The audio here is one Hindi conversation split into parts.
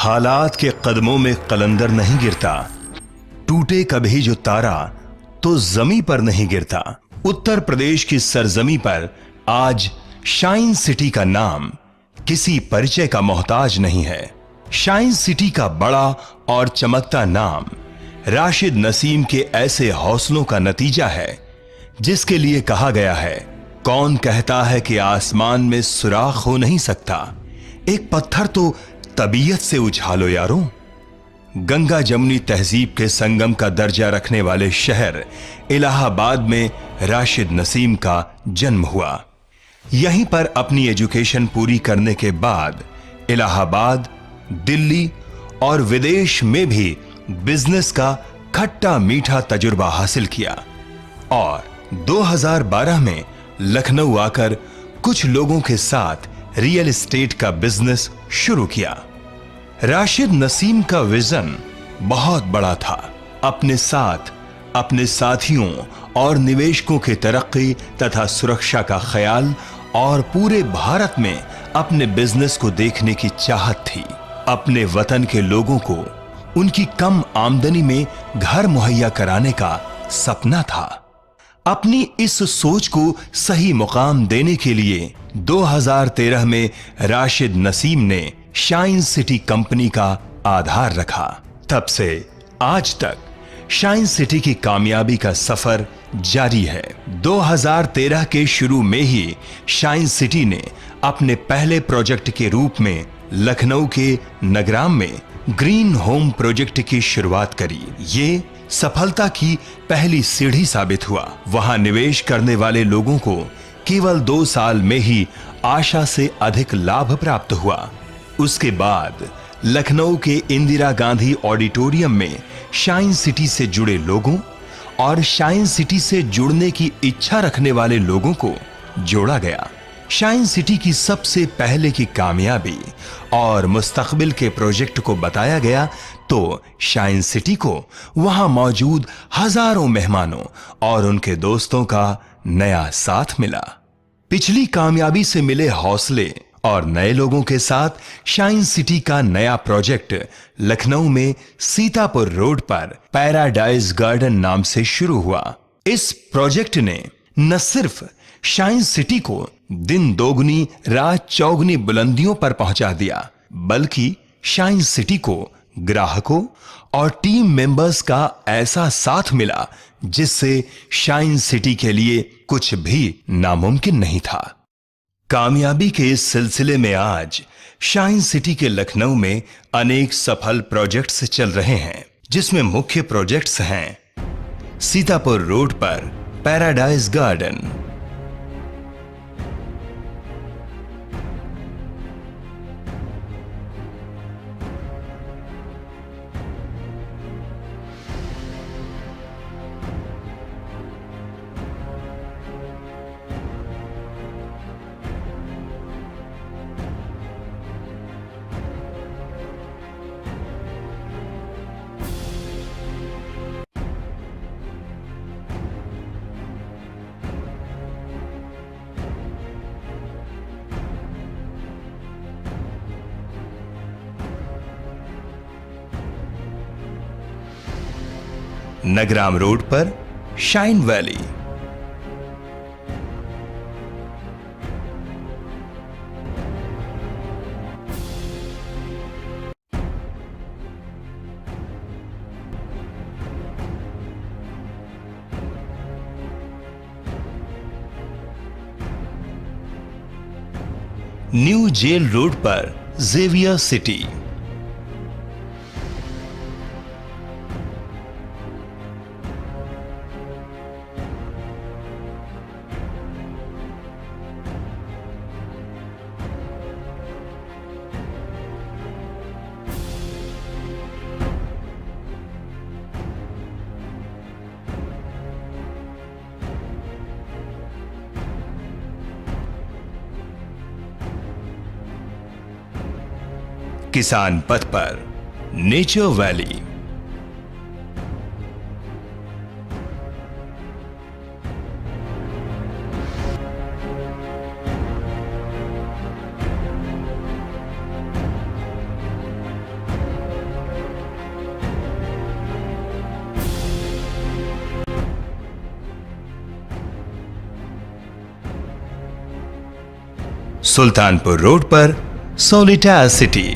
हालात के कदमों में कलंदर नहीं गिरता, टूटे कभी जो तारा तो जमी पर नहीं गिरता। उत्तर प्रदेश की सरजमी पर आज शाइन सिटी का नाम किसी परिचय का मोहताज नहीं है। शाइन सिटी का बड़ा और चमकता नाम राशिद नसीम के ऐसे हौसलों का नतीजा है जिसके लिए कहा गया है, कौन कहता है कि आसमान में सुराख हो नहीं सकता, एक पत्थर तो तबीयत से उछालो यारों। गंगा जमुनी तहजीब के संगम का दर्जा रखने वाले शहर इलाहाबाद में राशिद नसीम का जन्म हुआ। यहीं पर अपनी एजुकेशन पूरी करने के बाद इलाहाबाद, दिल्ली और विदेश में भी बिजनेस का खट्टा मीठा तजुर्बा हासिल किया और 2012 में लखनऊ आकर कुछ लोगों के साथ रियल एस्टेट का बिजनेस शुरू किया। राशिद नसीम का विजन बहुत बड़ा था। अपने साथ अपने साथियों और निवेशकों की तरक्की तथा सुरक्षा का ख्याल और पूरे भारत में अपने बिजनेस को देखने की चाहत थी। अपने वतन के लोगों को उनकी कम आमदनी में घर मुहैया कराने का सपना था। अपनी इस सोच को सही मुकाम देने के लिए 2013 में राशिद नसीम ने शाइन सिटी कंपनी का आधार रखा। तब से आज तक शाइन सिटी की कामयाबी का सफर जारी है। 2013 के शुरू में ही शाइन सिटी ने अपने पहले प्रोजेक्ट के रूप में लखनऊ के नगराम में ग्रीन होम प्रोजेक्ट की शुरुआत करी। ये सफलता की पहली सीढ़ी साबित हुआ। वहां निवेश करने वाले लोगों को केवल 2 साल में ही आशा से अधिक लाभ प्राप्त हुआ। उसके बाद लखनऊ के इंदिरा गांधी ऑडिटोरियम में शाइन सिटी से जुड़े लोगों और शाइन सिटी से जुड़ने की इच्छा रखने वाले लोगों को जोड़ा गया। शाइन सिटी की सबसे पहले की कामयाबी और मुस्तकबिल के प्रोजेक्ट को बताया गया तो शाइन सिटी को वहां मौजूद हजारों मेहमानों और उनके दोस्तों का नया साथ मिला। पिछली कामयाबी से मिले हौसले और नए लोगों के साथ शाइन सिटी का नया प्रोजेक्ट लखनऊ में सीतापुर रोड पर पैराडाइज गार्डन नाम से शुरू हुआ। इस प्रोजेक्ट ने न सिर्फ शाइन सिटी को दिन दोगुनी रात चौगुनी बुलंदियों पर पहुंचा दिया, बल्कि शाइन सिटी को ग्राहकों और टीम मेंबर्स का ऐसा साथ मिला जिससे शाइन सिटी के लिए कुछ भी नामुमकिन नहीं था। कामयाबी के इस सिलसिले में आज शाइन सिटी के लखनऊ में अनेक सफल प्रोजेक्ट्स चल रहे हैं, जिसमें मुख्य प्रोजेक्ट्स हैं सीतापुर रोड पर पैराडाइज गार्डन, नगराम रोड पर Shine Valley, New Jail Road पर जेवियर सिटी, किसान पथ पर नेचर वैली, सुल्तानपुर रोड पर, सोलिटायर सिटी।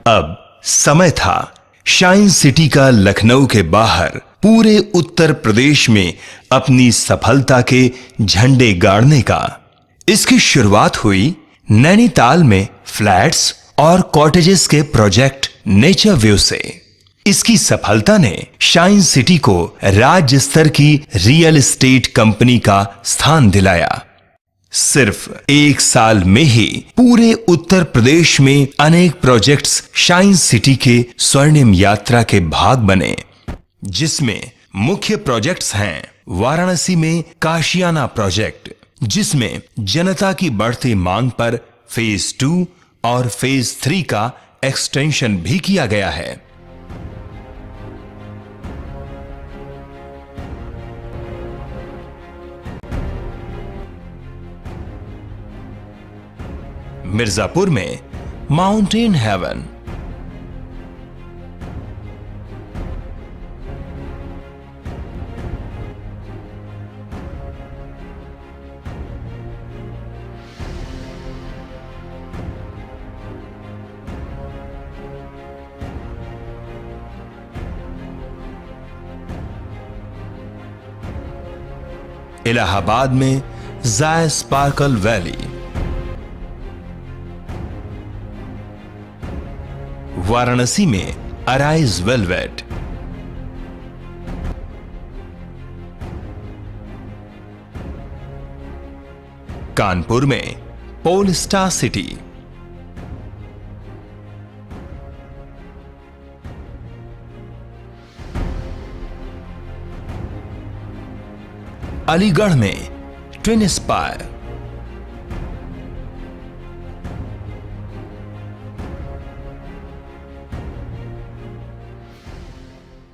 अब समय था शाइन सिटी का लखनऊ के बाहर पूरे उत्तर प्रदेश में अपनी सफलता के झंडे गाड़ने का। इसकी शुरुआत हुई नैनीताल में फ्लैट्स और कॉटेजेस के प्रोजेक्ट नेचर व्यू से। इसकी सफलता ने शाइन सिटी को राज्य स्तर की रियल एस्टेट कंपनी का स्थान दिलाया। सिर्फ एक साल में ही पूरे उत्तर प्रदेश में अनेक प्रोजेक्ट्स शाइन सिटी के स्वर्णिम यात्रा के भाग बने, जिसमें मुख्य प्रोजेक्ट्स हैं वाराणसी में काशियाना प्रोजेक्ट, जिसमें जनता की बढ़ती मांग पर फेज 2 और फेज 3 का एक्सटेंशन भी किया गया है। मिर्जापुर में माउंटेन हेवन, इलाहाबाद में जाय स्पार्कल वैली, वाराणसी में अराइज वेलवेट, कानपुर में पोलस्टार सिटी, अलीगढ़ में ट्विन स्पायर,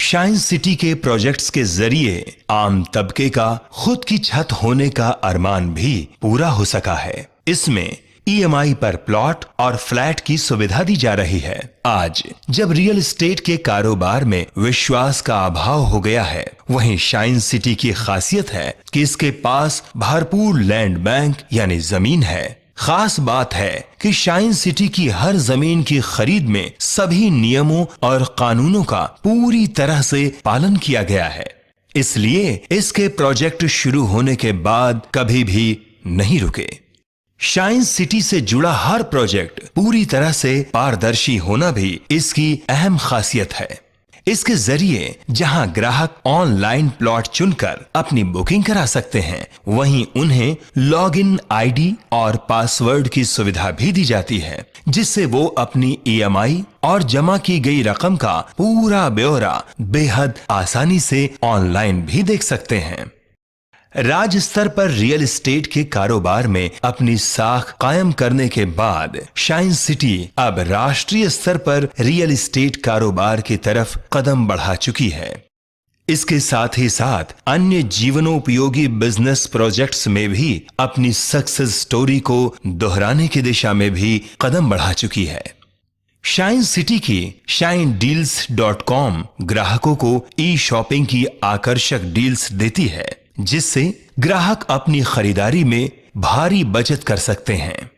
शाइन सिटी के प्रोजेक्ट्स के जरिए आम तबके का खुद की छत होने का अरमान भी पूरा हो सका है। इसमें ईएमआई पर प्लॉट और फ्लैट की सुविधा दी जा रही है। आज जब रियल एस्टेट के कारोबार में विश्वास का अभाव हो गया है, वहीं शाइन सिटी की खासियत है कि इसके पास भरपूर लैंड बैंक यानी जमीन है। खास बात है कि शाइन सिटी की हर जमीन की खरीद में सभी नियमों और कानूनों का पूरी तरह से पालन किया गया है, इसलिए इसके प्रोजेक्ट शुरू होने के बाद कभी भी नहीं रुके। शाइन सिटी से जुड़ा हर प्रोजेक्ट पूरी तरह से पारदर्शी होना भी इसकी अहम खासियत है। इसके जरिए जहां ग्राहक ऑनलाइन प्लॉट चुनकर अपनी बुकिंग करा सकते हैं, वहीं उन्हें लॉगिन आईडी और पासवर्ड की सुविधा भी दी जाती है, जिससे वो अपनी ईएमआई और जमा की गई रकम का पूरा ब्यौरा बेहद आसानी से ऑनलाइन भी देख सकते हैं। राज्य स्तर पर रियल एस्टेट के कारोबार में अपनी साख कायम करने के बाद शाइन सिटी अब राष्ट्रीय स्तर पर रियल एस्टेट कारोबार की तरफ कदम बढ़ा चुकी है। इसके साथ ही साथ अन्य जीवनोपयोगी बिजनेस प्रोजेक्ट्स में भी अपनी सक्सेस स्टोरी को दोहराने की दिशा में भी कदम बढ़ा चुकी है। शाइन सिटी की shinedeals.com ग्राहकों को ई शॉपिंग की आकर्षक डील्स देती है, जिससे ग्राहक अपनी खरीदारी में भारी बचत कर सकते हैं।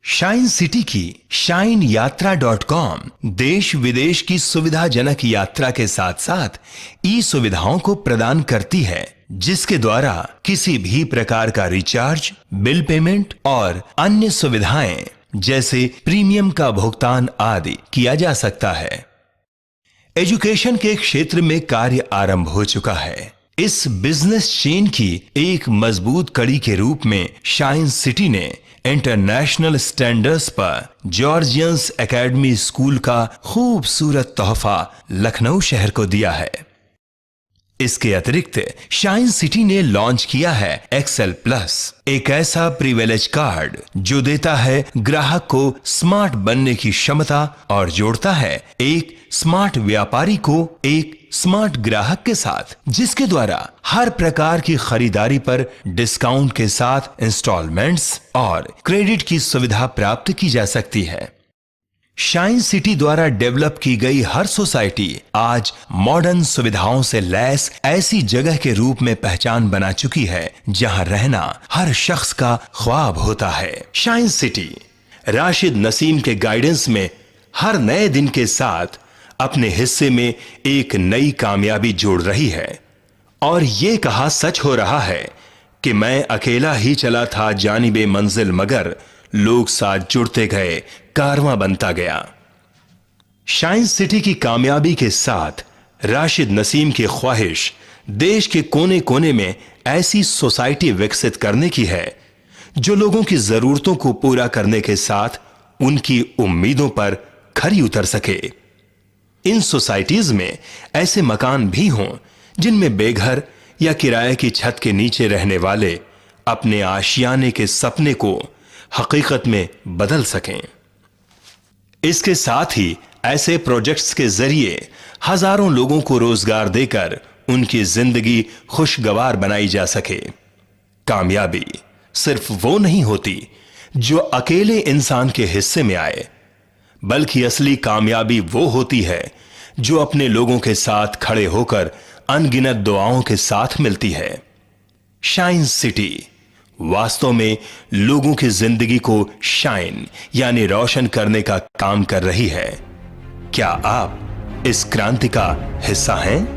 शाइन सिटी की shineYatra.com देश विदेश की सुविधाजनक यात्रा के साथ साथ ई सुविधाओं को प्रदान करती है, जिसके द्वारा किसी भी प्रकार का रिचार्ज, बिल पेमेंट और अन्य सुविधाएं जैसे प्रीमियम का भुगतान आदि किया जा सकता है। एजुकेशन के क्षेत्र में कार्य आरंभ हो चुका है। इस बिजनेस चेन की एक मजबूत कड़ी के रूप में शाइन सिटी ने इंटरनेशनल स्टैंडर्ड्स पर जॉर्जियंस एकेडमी स्कूल का खूबसूरत तोहफा लखनऊ शहर को दिया है। इसके अतिरिक्त शाइन सिटी ने लॉन्च किया है एक्सेल प्लस, एक ऐसा प्रिविलेज कार्ड जो देता है ग्राहक को स्मार्ट बनने की क्षमता और जोड़ता है एक स्मार्ट व्यापारी को एक स्मार्ट ग्राहक के साथ, जिसके द्वारा हर प्रकार की खरीदारी पर डिस्काउंट के साथ इंस्टॉलमेंट्स और क्रेडिट की सुविधा प्राप्त की जा सकती है। शाइन सिटी द्वारा डेवलप की गई हर सोसाइटी आज मॉडर्न सुविधाओं से लैस ऐसी जगह के रूप में पहचान बना चुकी है जहां रहना हर शख्स का ख्वाब होता है। शाइन सिटी राशिद नसीम के गाइडेंस में हर नए दिन के साथ अपने हिस्से में एक नई कामयाबी जोड़ रही है और ये कहा सच हो रहा है कि मैं अकेला ही चला था जानिबे मंजिल, मगर लोग साथ जुड़ते गए, कारवां बनता गया। शाइन सिटी की कामयाबी के साथ राशिद नसीम की ख्वाहिश देश के कोने कोने में ऐसी सोसाइटी विकसित करने की है जो लोगों की जरूरतों को पूरा करने के साथ उनकी उम्मीदों पर खरी उतर सके। इन सोसाइटीज में ऐसे मकान भी हों जिनमें बेघर या किराए की छत के नीचे रहने वाले अपने आशियाने के सपने को हकीकत में बदल सकें। इसके साथ ही ऐसे प्रोजेक्ट्स के जरिए हजारों लोगों को रोजगार देकर उनकी जिंदगी खुशगवार बनाई जा सके। कामयाबी सिर्फ वो नहीं होती जो अकेले इंसान के हिस्से में आए, बल्कि असली कामयाबी वो होती है जो अपने लोगों के साथ खड़े होकर अनगिनत दुआओं के साथ मिलती है। शाइन सिटी वास्तव में लोगों की जिंदगी को शाइन यानी रोशन करने का काम कर रही है। क्या आप इस क्रांति का हिस्सा हैं?